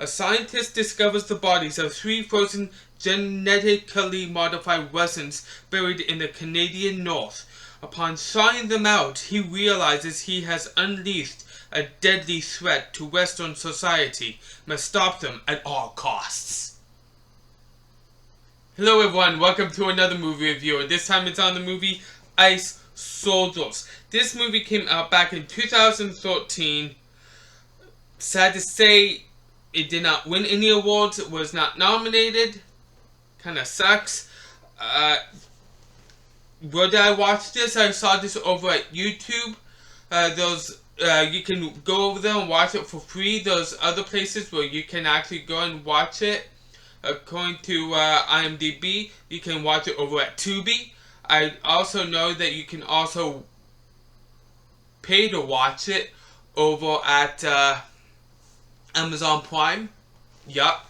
A scientist discovers the bodies of 3 frozen genetically modified residents buried in the Canadian North. Upon trying them out, he realizes he has unleashed a deadly threat to Western society, must stop them at all costs. Hello everyone, welcome to another movie review, and this time it's on the movie Ice Soldiers. This movie came out back in 2013. Sad to say, it did not win any awards, it was not nominated. Kinda sucks. Where did I watch this? I saw this over at YouTube. You can go over there and watch it for free. There's other places where you can actually go and watch it. According to IMDb, you can watch it over at Tubi. I also know that you can also pay to watch it over at Amazon Prime. Yup.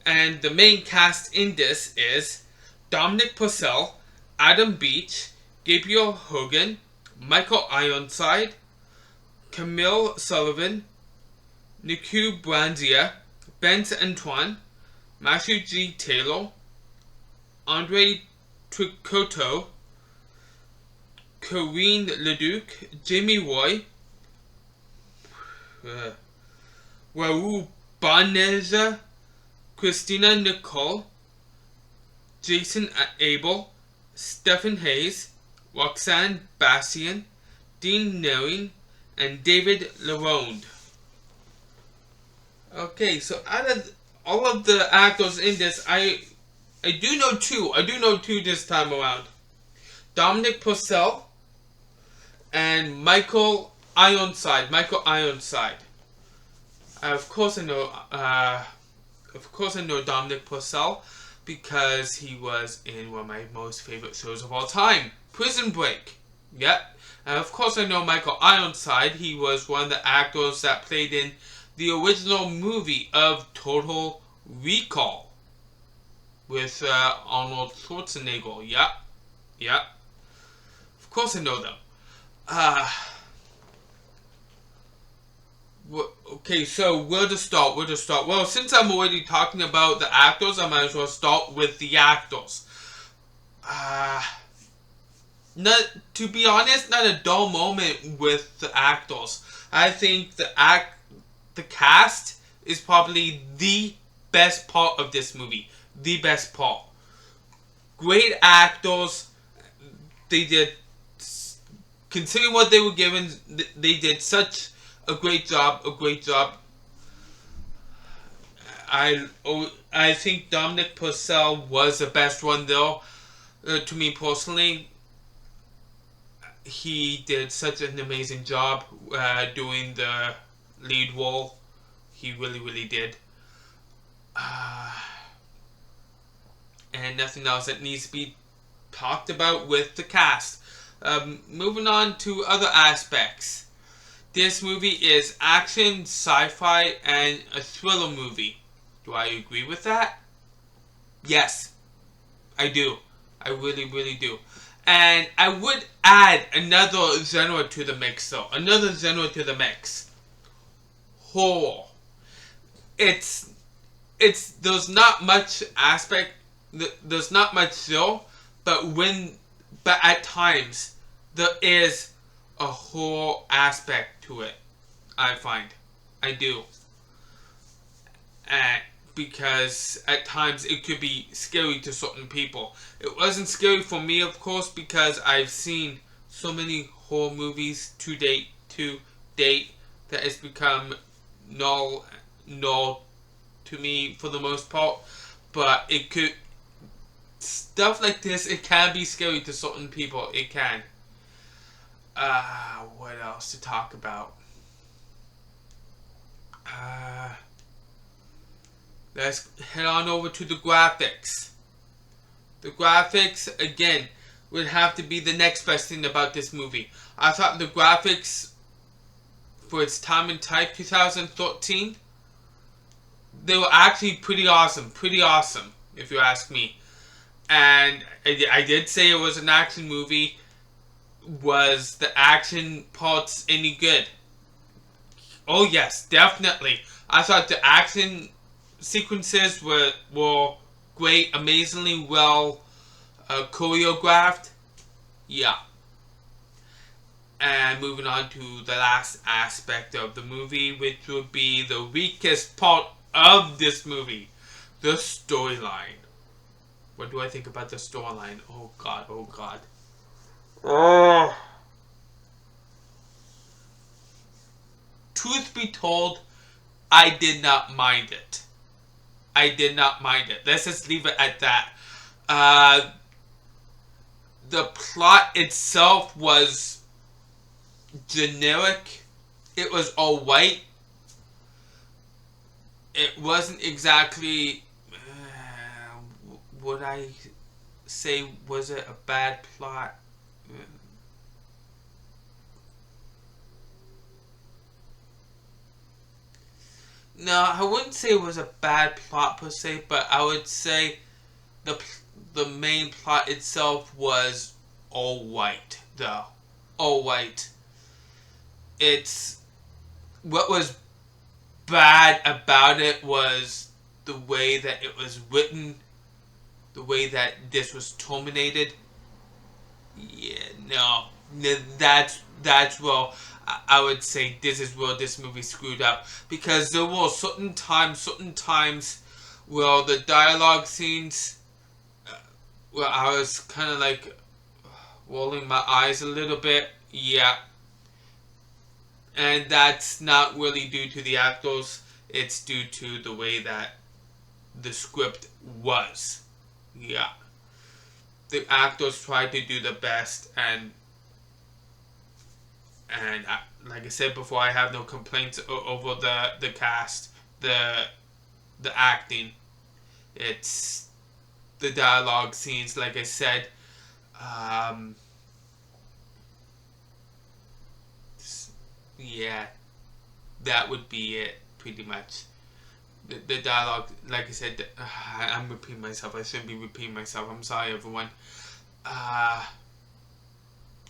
And the main cast in this is Dominic Purcell, Adam Beach, Gabriel Hogan, Michael Ironside, Camille Sullivan, Niku Brandia, Benz Antoine, Matthew G. Taylor, Andre Tricoto, Corinne Leduc, Jamie Roy, Raul Baneza, Christina Nicole, Jason Abel, Stephen Hayes, Roxanne Bassian, Dean Naring, and David Laronde. Okay, so out of all of the actors in this, I do know two. I do know two this time around. Dominic Purcell and Michael Ironside. Of course I know Dominic Purcell because he was in one of my most favorite shows of all time, Prison Break. Yep. And of course I know Michael Ironside. He was one of the actors that played in the original movie of Total Recall with Arnold Schwarzenegger. Yep. Of course I know them. Okay, so where to start? Well, since I'm already talking about the actors, I might as well start with the actors. To be honest, not a dull moment with the actors. I think the cast is probably the best part of this movie. The best part. Great actors. They did, considering what they were given, they did such a great job. I think Dominic Purcell was the best one though. To me personally, he did such an amazing job doing the lead role. He really did. And nothing else that needs to be talked about with the cast. Moving on to other aspects. This movie is action, sci-fi, and a thriller movie. Do I agree with that? Yes, I do. I really do. And I would add another genre to the mix though. Horror. There's not much aspect, there's not much though, but at times there is a horror aspect to it, I find. I do. Because at times it could be scary to certain people. It wasn't scary for me, of course, because I've seen so many horror movies to date that it's become null to me for the most part. But stuff like this, it can be scary to certain people. It can. What else to talk about? Let's head on over to the graphics. The graphics, again, would have to be the next best thing about this movie. I thought the graphics, for its time and type, 2013, they were actually pretty awesome, if you ask me. And I did say it was an action movie. Was the action parts any good? Oh yes, definitely. I thought the action sequences were great, amazingly well choreographed. Yeah. And moving on to the last aspect of the movie, which would be the weakest part of this movie, the storyline. What do I think about the storyline? Oh god, oh god. Oh. Truth be told, I did not mind it. I did not mind it. Let's just leave it at that. The plot itself was generic. It was all white. It wasn't exactly... would I say, was it a bad plot? No, I wouldn't say it was a bad plot per se, but I would say the main plot itself was all white, though. All white. It's... What was bad about it was the way that it was written, the way that this was terminated. Yeah, no. That's well, I would say this is where this movie screwed up, because there were certain times where the dialogue scenes where I was kind of like rolling my eyes a little bit. Yeah. And that's not really due to the actors, it's due to the way that the script was. Yeah. The actors tried to do the best, and like I said before, I have no complaints over the cast, the acting. It's the dialogue scenes, like I said. Yeah, that would be it, pretty much. The dialogue, like I said, I'm repeating myself. I shouldn't be repeating myself. I'm sorry, everyone.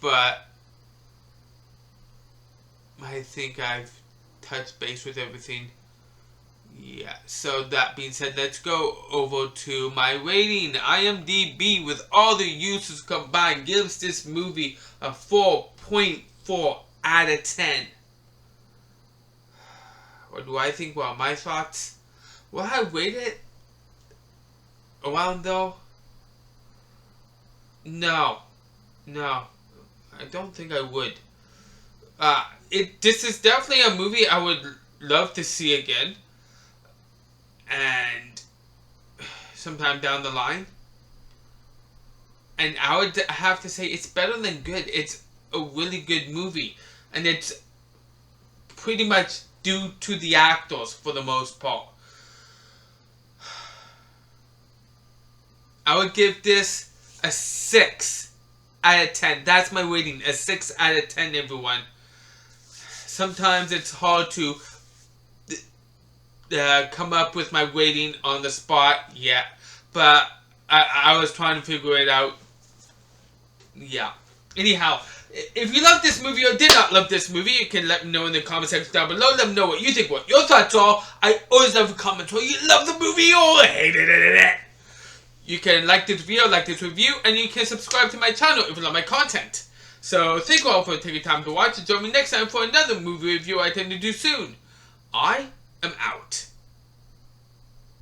But I think I've touched base with everything. Yeah, so that being said, let's go over to my rating. IMDb, with all the uses combined, gives this movie a 4.4 out of 10. What do I think? Well, my thoughts. Will I rate it around though? No. I don't think I would. This is definitely a movie I would love to see again. And sometime down the line. And I would have to say it's better than good. It's a really good movie. And it's pretty much due to the actors for the most part. I would give this a 6 out of 10. That's my rating. A 6 out of 10, everyone. Sometimes it's hard to come up with my rating on the spot. Yeah. But I was trying to figure it out. Yeah. Anyhow, if you love this movie or did not love this movie, you can let me know in the comment section down below. Let me know what you think, what your thoughts are. I always love a comment where you love the movie or hated it. You can like this video, like this review, and you can subscribe to my channel if you love my content. So thank you all for taking time to watch, and join me next time for another movie review I intend to do soon. I am out.